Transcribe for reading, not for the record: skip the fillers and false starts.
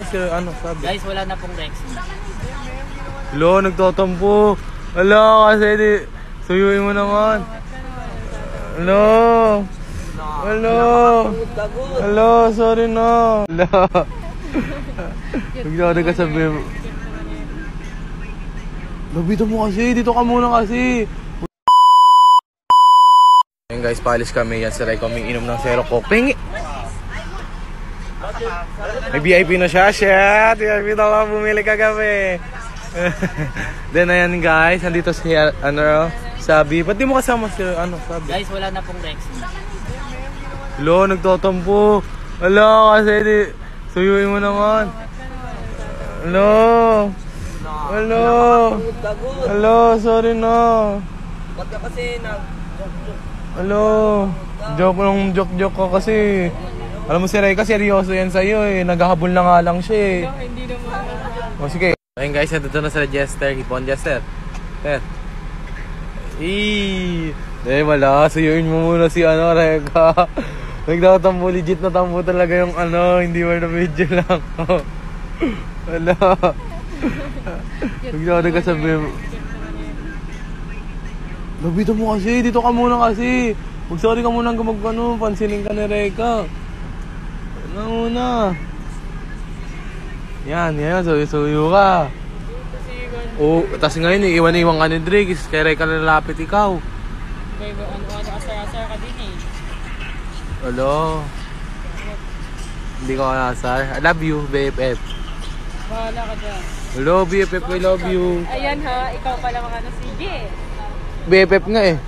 Ano sabi? Guys, wala na pong Rex. Lo, nagtatampo. Ala, kasi di suyuin mo naman. Hello. Hello. Hello, sorry na. Hello. Bigla ka sabi. Labito mo kasi, dito ka muna kasi. Ayun guys, paalis kami. Yan si Ray kami inom ng Zero Coke. Pengi! May VIP na siya. Shit! VIP na ako bumili kagabi. Then ayan guys, nandito si Sabi. Ba't di mo kasama si Sabi? Guys, wala na pong Rex. Lo, nagtatampo. Ala, kasi di suyuin mo naman. Hello. Hello. Hello, sorry na. Ba't ka kasi Hello. Joke ka kasi. Alam mo si Reka, seryoso yan sa'yo eh. Naghahabol na nga lang siya eh. Hindi naman. O sige. Ayun guys, nandito na sa Jester. Hipon Jester. Wala. Suyuin mo muna si Reka. Nagtatampo, legit na tampo talaga yung hindi mo na video lang. Wala. Bigla ka sabi. Labito mo kasi, dito ka muna kasi. Sorry ka muna pansinin ka ni Reka. Una. Yan, suyo ka. Oh, tas ngayon iwan ka ni Drake, kay Reka lalapit ikaw. Asar ka din eh. Hello. Hindi ko asar. I love you, BFF. Bahala ka dyan. Hello, BFF, I love you. Ayan ha, ikaw pala mga sige. BFF nga eh.